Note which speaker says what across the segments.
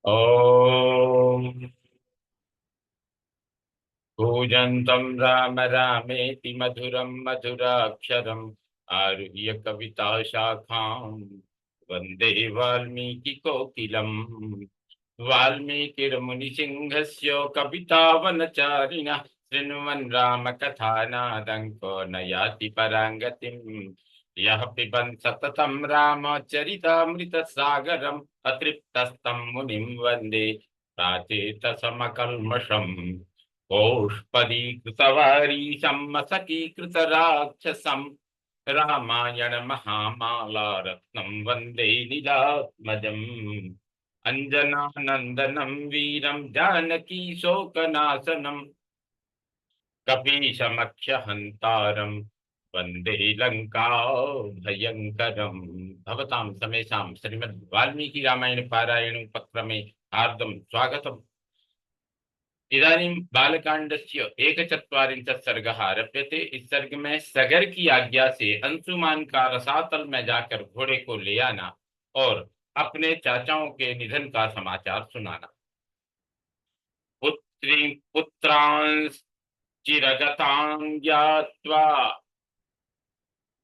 Speaker 1: ॐ कूजन्तं राम रामेति मधुरं मधुराक्षरम् आरुह्य कविताशाखां वन्दे वाल्मीकिकोकिलम्। वाल्मीकिर्मुनिसिंहस्य कवितावनचारिणः शृण्वन् रामकथानादङ्को न याति पराङ्गतिम्। यः पिबन् सततं रामचरितामृतसागरम् अतृप्तस्तं मुनिं वन्दे प्राचेतसमकल्मषम्। गोष्पदीकृतवारीशं मसकीकृतराक्षसं रामायण महामालारत्नं वन्दे निरात्मजम्। अञ्जनानन्दनं वीरं जानकी शोकनाशनं कपीशमक्षहन्तारं वन्दे लङ्का भयङ्करम्। भवतां समेषां श्रीमद् वाल्मीकि रामायण पारायण उपक्रमे हार्दं स्वागतम्। इदानीं बालकांडस्य एकचत्वारिंशत् सर्गः आरभ्यते। इस सर्ग में सगर की आज्ञा से अंशुमान का रसातल में जाकर घोड़े को ले आना और अपने चाचाओं के निधन का समाचार सुनाना। पुत्री पुत्रांस चिरगतां ज्ञात्वा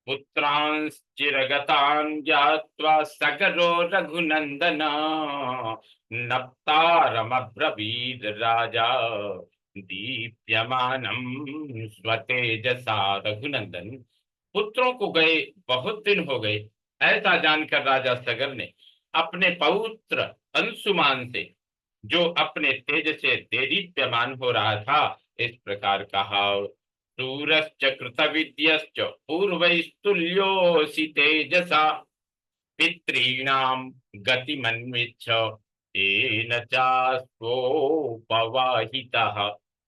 Speaker 1: पुत्रांश्चिरगतान् ज्ञात्वा सगरो रघुनन्दन नप्तारमब्रवीद् राजा दीप्यमानं स्वतेजसा। रघुनंदन, पुत्रों को गए बहुत दिन हो गए, ऐसा जानकर राजा सगर ने अपने पौत्र अंशुमान से, जो अपने तेज से देदीप्यमान हो रहा था, इस प्रकार कहा। शूरश्च कृतविद्यश्च पूर्वैस्तुल्योऽसि तेजसा पितॄणां गतिमन्विच्छ तेन चास्वोपवाहितः।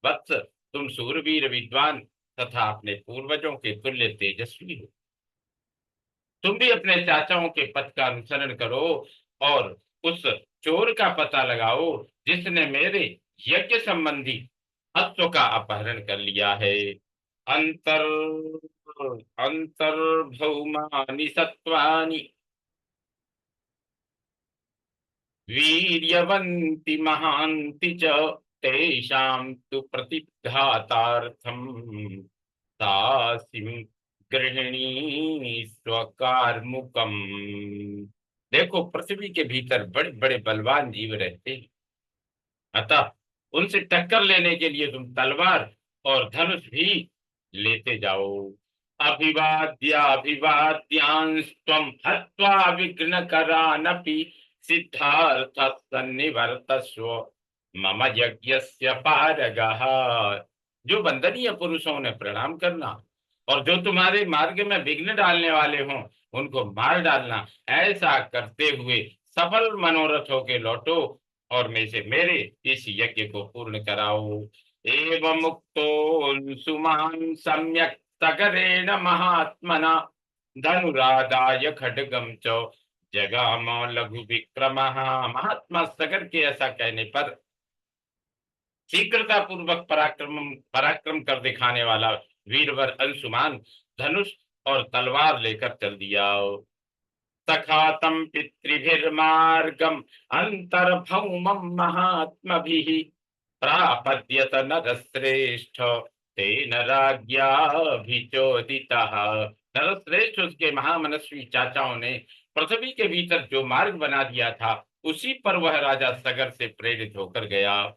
Speaker 1: वत्स, तुम शूरवीर विद्वान तथा अपने पूर्वजों के तुल्य तेजस्वी हो। तुम भी अपने चाचाओं के पथ का अनुसरण करो और उस चोर का पता लगाओ जिसने मेरे यज्ञ संबंधी अश्व का अपहरण कर लिया है। अंतर अंतर्भौमानि सत्वानि वीर्यवन्ति महान्ति च तेषां तु प्रतिघातार्थं तासिम गृहिणी स्वकारमुकम। देखो, पृथ्वी के भीतर बड़े बड़े बलवान जीव रहते हैं, अतः उनसे टक्कर लेने के लिए तुम तलवार और धनुष भी लेते जाओ। अभिवाद्याभिवाद्यांस्त्वं हत्वा विघ्नकरानपि सिद्धार्थ सन्निवर्तस्व मम यज्ञस्य पारगः। जो वंदनीय पुरुषों ने प्रणाम करना और जो तुम्हारे मार्ग में विघ्न डालने वाले हों उनको मार डालना, ऐसा करते हुए सफल मनोरथों के लौटो और में से मेरे इस यज्ञ को पूर्ण कराओ। एवं मुक्तो सुमान सम्यक सगरेण महात्मना धनुरादाय खड्गम च जगाम लघु विक्रमः। महात्मा सगर के ऐसा कहने पर शीघ्रता पूर्वक पराक्रम कर दिखाने वाला वीरवर अंशुमान धनुष और तलवार लेकर चल दिया। सखातं पितृभिर्मार्गम् अंतर्भौमं महात्मभिः प्रापद्यत नरश्रेष्ठ तेन राज्ञाभिचोदितः। नरश्रेष्ठ उसके महामनस्वी चाचाओं ने पृथ्वी के भीतर जो मार्ग बना दिया था, उसी पर वह राजा सगर से प्रेरित होकर गया।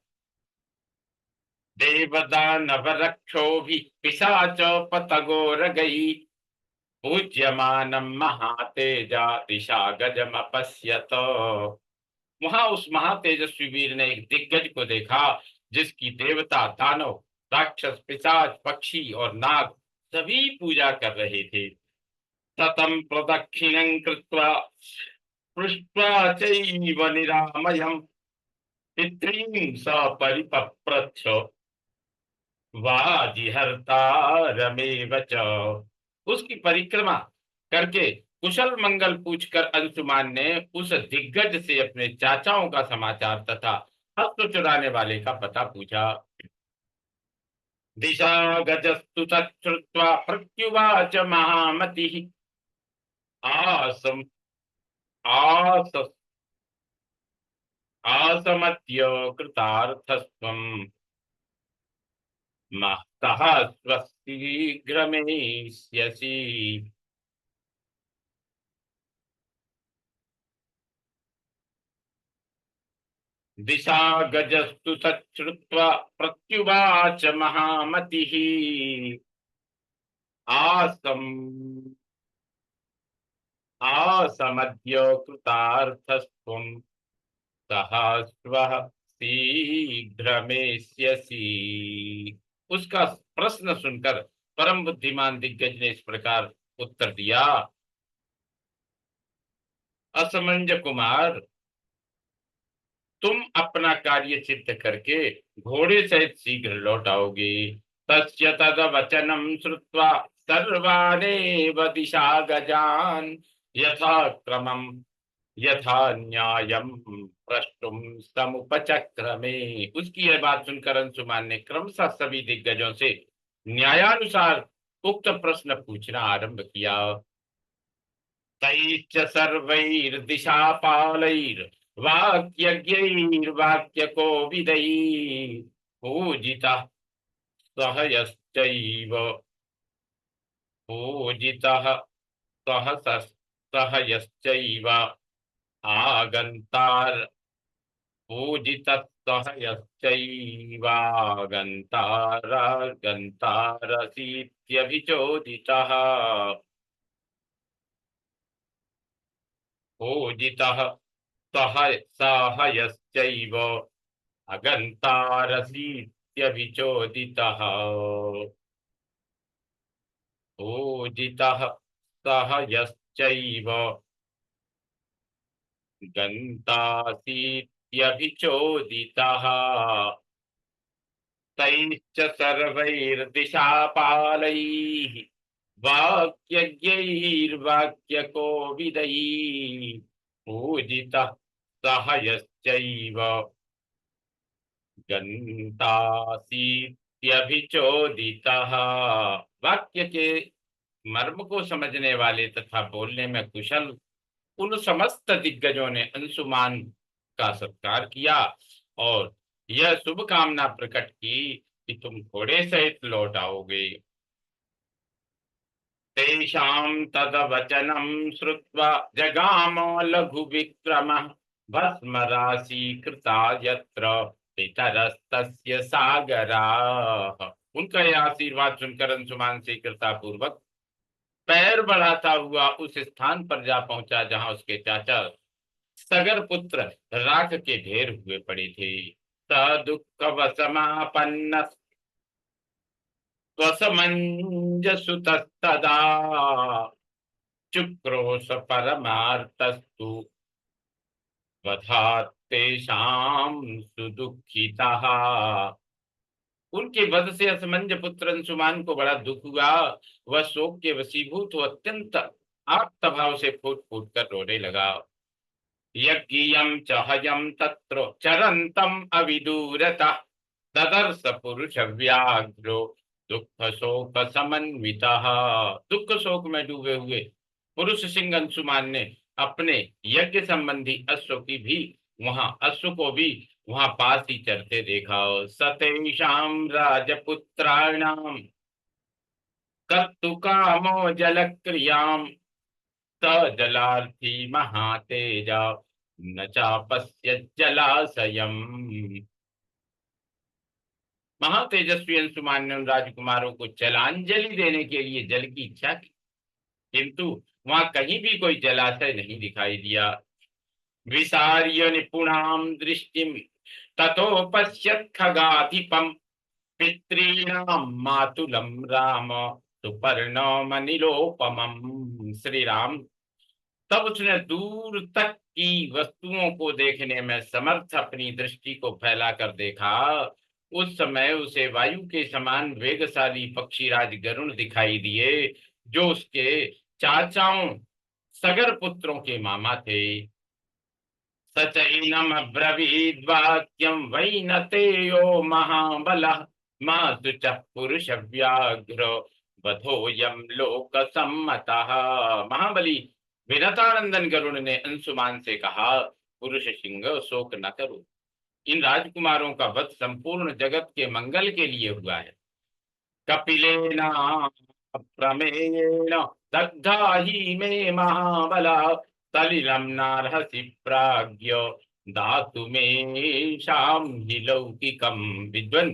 Speaker 1: देवदानव रक्षोभि पिशाच पतगोरगै पूज्यमानं महातेजा दिशा गजमपश्यत। वहां उस महातेजस्वी वीर ने एक दिग्गज को देखा जिसकी देवता, दानव, राक्षस, पिशाच, पक्षी और नाग सभी पूजा कर रहे थे। ततम प्रदक्षिणं कृत्वा पृष्ट्वा चैव निरामयम् पितॄन् सपरिपप्रच्छ वाजिहर्तारमेव च। उसकी परिक्रमा करके कुशल मंगल पूछकर अंशुमान ने उस दिग्गज से अपने चाचाओं का समाचार तथा हस्त चुराने वाले का पता पूछा। दिशा गजस्तु तच्छ्रुत्वा प्रत्युवाच महामतिः आसम आस आसमत्य कृतार्थस्त्वं महतः स्वशीघ्रमेष्यसि। दिशा गजस्तु तच्छ्रुत्वा प्रत्युवाच महामतिः। आसम आसमद्य कृतार्थस्त्वं सहास्वः शीघ्रमेष्यसि। उसका प्रश्न सुनकर परम बुद्धिमान दिग्गज ने इस प्रकार उत्तर दिया। असमंज कुमार, तुम अपना कार्य सिद्ध करके घोड़े सहित शीघ्र लौट आओगे। तस्य तद वचनम श्रुत्वा सर्वानेव दिशा गजान यथा क्रमम यथा न्यायम प्रष्टुम समुपचक्रमे। उसकी यह बात सुनकर अंशुमान ने क्रमशः सभी दिग्गजों से न्यायानुसार उक्त प्रश्न पूछना आरंभ किया। तैश्च सर्वैर्दिशापालैर्वाक्यज्ञैर्वाक्यकोविदैः पूजितः सह यश्चैव पूजितः सह यश्चैव आगन्तार पूजितः सह यश्चैवागन्तारगन्तारसीत्यभिचोदितः पूजितः सह साहयश्चैव अगन्तारसीत्यभिचोदितः पूजितः सह यश्चैव गन्तासीत्यभिचोदितः। तैश्च सर्वैर्दिशापालैः वाक्यज्ञैर्वाक्यकोविदैः पूजितः सह यश्चैव गन्तासीत्यभिचोदितः। वाक्य के मर्म को समझने वाले तथा बोलने में कुशल उन समस्त दिग्गजों ने अंशुमान का सत्कार किया और यह शुभ कामना प्रकट की कि तुम घोड़े सहित लौट आओगे। तेषां तदवचनं श्रुत्वा जगाम लघु विक्रमः भस्म राशीकृता यत्र पितरस्तस्य सागराः। उनका यह आशीर्वाद सुनकर अंशुमान से कृतापूर्वक पैर बढ़ाता हुआ उस स्थान पर जा पहुंचा जहां उसके चाचा सगर पुत्र राख के ढेर हुए पड़े थे। स दुःख वसमापन्न स्वसमंजसुतस्तदा चुक्रोश परमार्थस्तु वधात् तेषां सुदुःखितः। उनके वध से असमंज पुत्र अंशुमान को बड़ा दुख हुआ। वह शोक के वशीभूत व अत्यंत आर्त भाव से फूट फूट कर रोने लगा। यज्ञियं च हयं तत्र चरन्तम् अविदूरतः ददर्श पुरुष व्याघ्रो दुख शोक समन्वितः। दुख शोक में डूबे हुए पुरुष सिंह अंशुमान ने अपने यज्ञ संबंधी अश्व को भी वहां पास ही चरते देखा। सतेषां राजपुत्राणाम कर्तुकामो जलक्रियाम स जलार्थी महातेजा न चापस्य जलाशयम्। महातेजस्वी अंशुमान ने उन राजकुमारों को जलांजलि देने के लिए जल की इच्छा की, किंतु वहां कहीं भी कोई जलाशय नहीं दिखाई दिया। विसार्य निपुणाम दृष्टिम ततोपश्यत् खगाधिपम पितॄणां मातुलम राम सुपर्णमनिलोपमम्। श्री राम, तब उसने दूर तक की वस्तुओं को देखने में समर्थ अपनी दृष्टि को फैलाकर देखा। उस समय उसे वायु के समान वेगशाली पक्षीराज गरुण दिखाई दिए, जो उसके चाचाओं सगर पुत्रों के मामा थे। सचैनम अब्रवीद्वाक्यं वैनतेयो महाबलः मातु च पुरुष व्याघ्र वधोयम लोक सम्मतः। महाबली विनतानंदन गरुड़ ने अंशुमान से कहा, पुरुष सिंह शोक न करो। इन राजकुमारों का वध संपूर्ण जगत के मंगल के लिए हुआ है। कपिलेन प्रमेयेण दग्धा ही मे महाबला सलिलं नार्हसि प्राज्ञ धातु में शाम ही लौकिकम। विद्वन,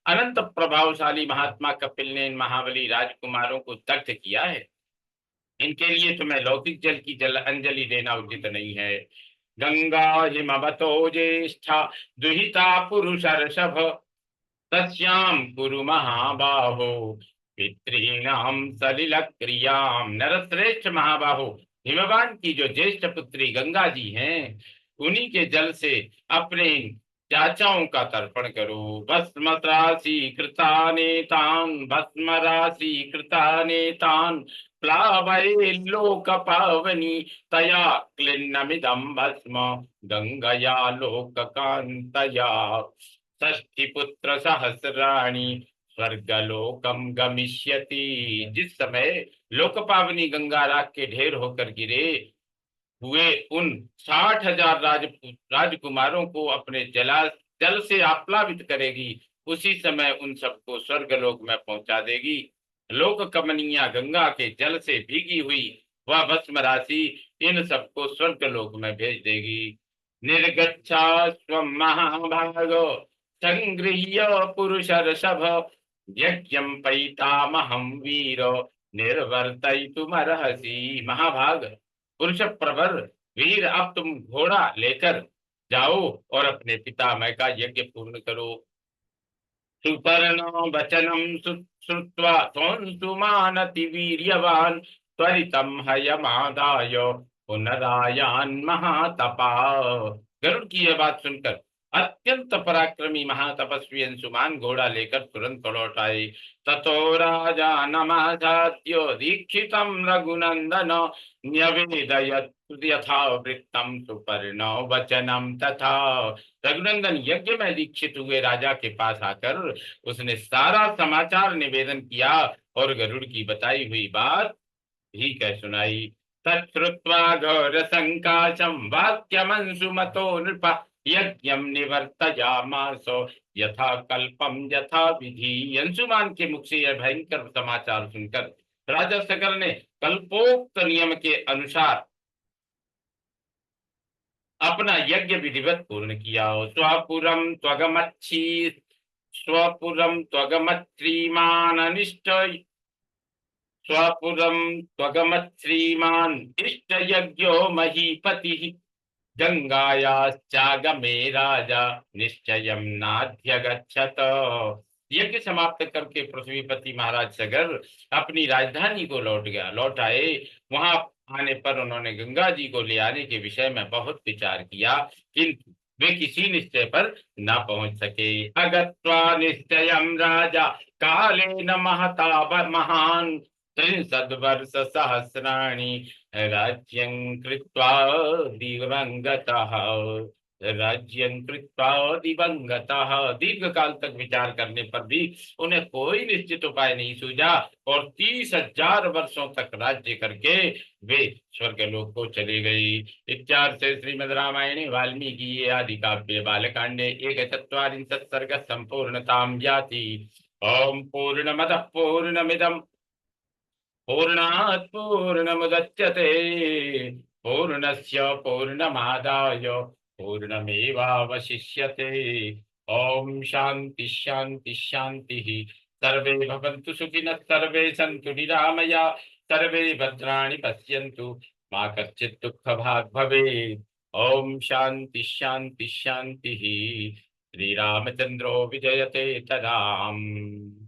Speaker 1: अनंत प्रभावशाली महात्मा कपिल ने इन महाबली राजकुमारों को दग्ध किया है। इनके लिए तुम्हें लौकिक जल की जल अंजलि देना उचित नहीं है। गंगा हिमवतो ज्येष्ठा दुहिता पुरुषर्षभ तस्यां कुरु महाबाहो पितॄणां सलिल क्रियां। नरश्रेष्ठ महाबाहो, हिमवान की जो ज्येष्ठ पुत्री गंगा जी हैं, उन्हीं के जल से अपने चाचाओं का तर्पण करो। भस्म राशि कृतानेतान भस्म राशि कृतानेतान प्लावये लोक पावनी तया क्लिन्नमिदं भस्म गंगया लोक कांतया। षष्ठी पुत्र सहस्राणि स्वर्गलोकम गमिष्यति। जिस समय लोकपावनी गंगा राख के ढेर होकर गिरे हुए उन 60,000 राजकुमारों को अपने जल से आप्लावित करेगी, उसी समय उन सबको स्वर्गलोक में पहुंचा देगी। लोक कमनीया गंगा के जल से भीगी हुई वह भस्म राशि इन सबको स्वर्गलोक में भेज देगी। निर्गच्छा स्वम महाभागो संगृह्य पुरुषर्षभ यज्ञं पैतामहं वीर निर्वर्तयितुमर्हसि। महाभाग, पुरुष प्रवर वीर, अब तुम घोड़ा लेकर जाओ और अपने पितामह का यज्ञ पूर्ण करो। सुपर्णो वचनं श्रुत्वा संसुमानति वीर्यवान् त्वरितं हयमादाय पुनरायान् महातपा। गरुड़ की यह बात सुनकर अत्यंत पराक्रमी महातपस्वी अंशुमान घोड़ा लेकर तुरंत लौट आए। ततो राजा नमाचार्यो दीक्षितं रघुनंदन न्यवेदयत् यथा वृत्तम सुपर्णो वचनम तथा। रघुनंदन यज्ञ में दीक्षित हुए राजा के पास आकर उसने सारा समाचार निवेदन किया और गरुड़ की बताई हुई बात भी कह सुनाई। तच्छ्रुत्वा घोर संकाशम वाक्यमंसुमतो नृप यज्ञम निवर्तयामासो यथा कल्पम यथा विधि। अंशुमान के मुख से यह भयंकर समाचार सुनकर राजा सकल ने कल्पोक्त नियम के अनुसार अपना यज्ञ विधिवत पूर्ण किया। स्वपुरम त्वगमत् श्रीमान अनिष्ट स्वपुरम त्वगमत् श्रीमान इष्ट यज्ञो महीपति गंगायाश्चागमे राजा निश्चयं नाध्यगच्छत। यज्ञ समाप्त करके पृथ्वीपति महाराज सगर अपनी राजधानी को लौट आए। वहां आने पर उन्होंने गंगा जी को ले आने के विषय में बहुत विचार किया, किंतु वे किसी निश्चय पर न पहुंच सके। अगत्वा निश्चयं राजा कालेन महता महान 63 वर्ष सहस्राणि राज्यं कृत्वा दिवंगतः। दीर्घ काल तक विचार करने पर भी उन्हें कोई निश्चित उपाय नहीं सूझा और 30,000 वर्षों तक राज्य करके वे स्वर्गलोक को चले गए। इत्यार्थ से श्रीमद् रामायणे वाल्मीकि आदि काव्ये बालकांडे 1/4 सर्ग संपूर्णतां याति। ओम पूर्णमदः पूर्णमिदं पूर्णात् पूर्णमुदच्यते पूर्णस्य पूर्णमादाय पूर्णमेवावशिष्यते। ओम शांति शांति शांति। सर्वे भवन्तु सुखिनः सर्वे सन्तु निरामया सर्वे भद्राणि पश्यन्तु मा कश्चित् दुःखभाग् भवेत्। ओम शांति शांति शांति। श्रीरामचंद्रो विजयते तदाम्।